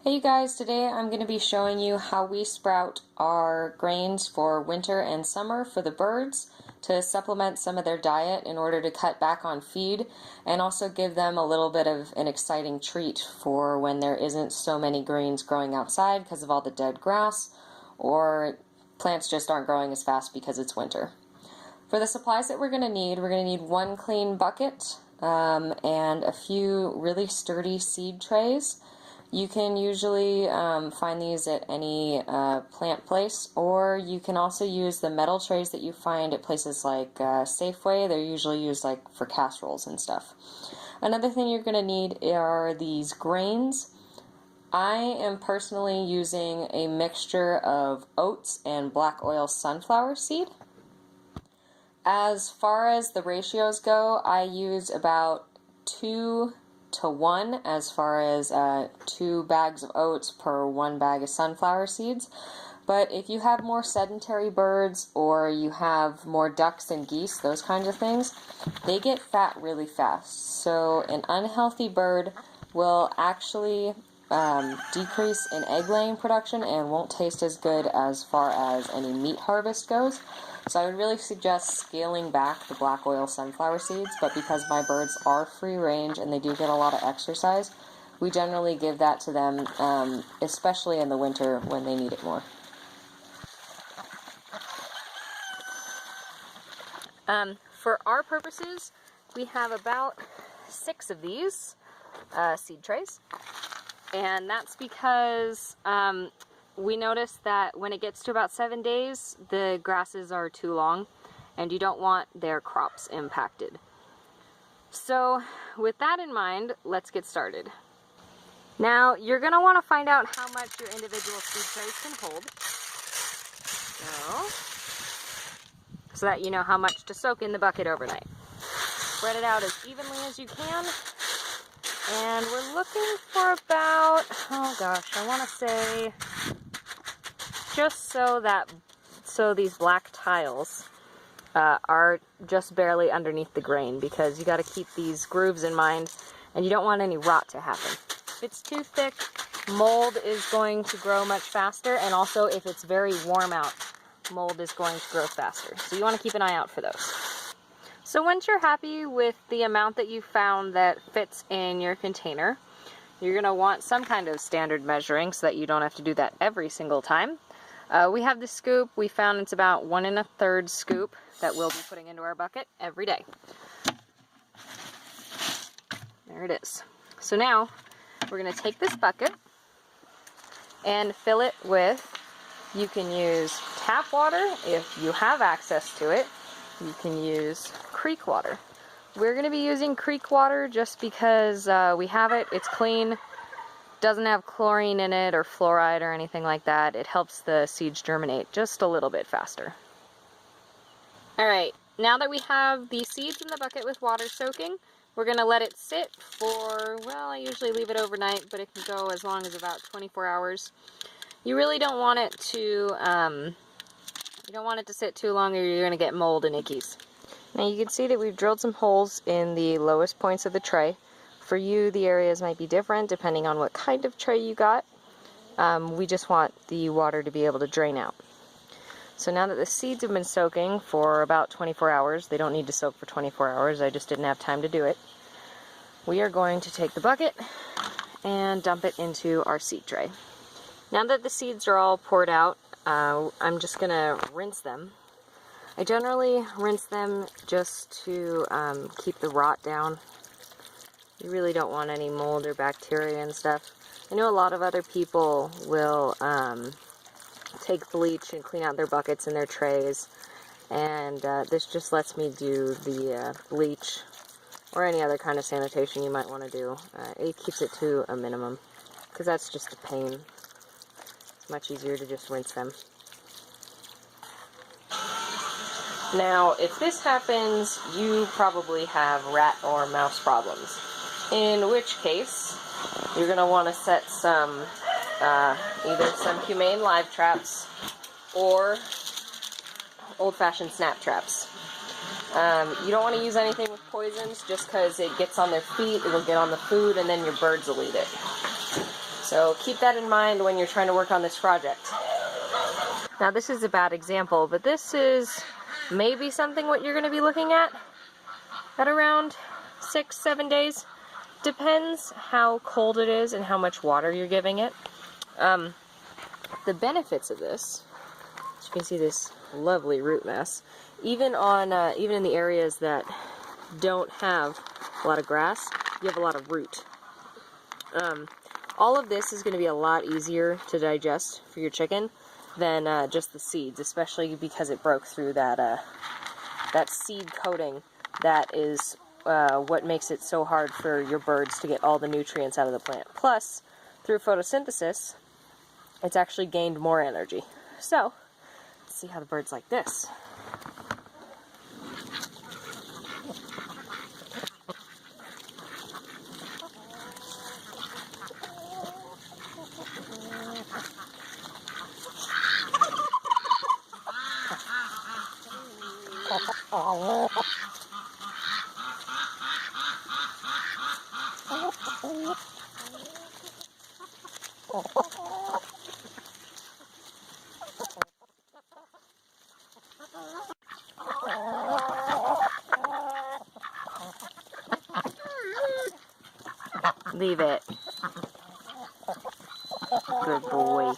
Hey you guys, today I'm going to be showing you how we sprout our grains for winter and summer for the birds to supplement some of their diet in order to cut back on feed and also give them a little bit of an exciting treat for when there isn't so many greens growing outside because of all the dead grass, or plants just aren't growing as fast because it's winter. For the supplies that we're going to need one clean bucket and a few really sturdy seed trays. You can usually find these at any plant place, or you can also use the metal trays that you find at places like Safeway. They're usually used like for casseroles and stuff. Another thing you're going to need are these grains. I am personally using a mixture of oats and black oil sunflower seed. As far as the ratios go, I use about 2 to 1 as far as 2 bags of oats per 1 bag of sunflower seeds. But if you have more sedentary birds or you have more ducks and geese, those kinds of things, they get fat really fast. So an unhealthy bird will actually decrease in egg laying production and won't taste as good as far as any meat harvest goes. So I would really suggest scaling back the black oil sunflower seeds, but because my birds are free range and they do get a lot of exercise, we generally give that to them, especially in the winter when they need it more. For our purposes, we have about 6 of these seed trays, and that's because we noticed that when it gets to about 7 days, the grasses are too long and you don't want their crops impacted. So with that in mind, let's get started. Now you're going to want to find out how much your individual seed trays can hold, so that you know how much to soak in the bucket overnight. Spread it out as evenly as you can, and we're looking for about, oh gosh, I want to say just so these black tiles are just barely underneath the grain, because you got to keep these grooves in mind and you don't want any rot to happen. If it's too thick, mold is going to grow much faster, and also if it's very warm out, mold is going to grow faster. So you want to keep an eye out for those. So once you're happy with the amount that you found that fits in your container, you're going to want some kind of standard measuring so that you don't have to do that every single time. We have the scoop. We found it's about 1 1/3 scoop that we'll be putting into our bucket every day. There it is. So now we're going to take this bucket and fill it with, you can use tap water if you have access to it. You can use creek water. We're going to be using creek water just because we have it. It's clean. Doesn't have chlorine in it or fluoride or anything like that. It helps the seeds germinate just a little bit faster. Alright, now that we have the seeds in the bucket with water soaking, we're going to let it sit for, well, I usually leave it overnight, but it can go as long as about 24 hours. You really don't want it to sit too long, or you're going to get mold and ickies. Now you can see that we've drilled some holes in the lowest points of the tray. For you, the areas might be different depending on what kind of tray you got. We just want the water to be able to drain out. So now that the seeds have been soaking for about 24 hours, they don't need to soak for 24 hours, I just didn't have time to do it. We are going to take the bucket and dump it into our seed tray. Now that the seeds are all poured out, I'm just going to rinse them. I generally rinse them just to keep the rot down. You really don't want any mold or bacteria and stuff. I know a lot of other people will take bleach and clean out their buckets and their trays, and this just lets me do the bleach or any other kind of sanitation you might want to do. It keeps it to a minimum, because that's just a pain. It's much easier to just rinse them. Now, if this happens, you probably have rat or mouse problems. In which case, you're going to want to set some, either some humane live traps or old-fashioned snap traps. You don't want to use anything with poisons just because it gets on their feet, it'll get on the food, and then your birds will eat it. So keep that in mind when you're trying to work on this project. Now this is a bad example, but this is maybe something what you're going to be looking at around 6-7 days. Depends how cold it is and how much water you're giving it. The benefits of this, as you can see this lovely root mass, even in the areas that don't have a lot of grass, you have a lot of root. All of this is going to be a lot easier to digest for your chicken than just the seeds, especially because it broke through that seed coating that is what makes it so hard for your birds to get all the nutrients out of the plant. Plus, through photosynthesis, it's actually gained more energy. So, let's see how the birds like this. Leave it. Good boy.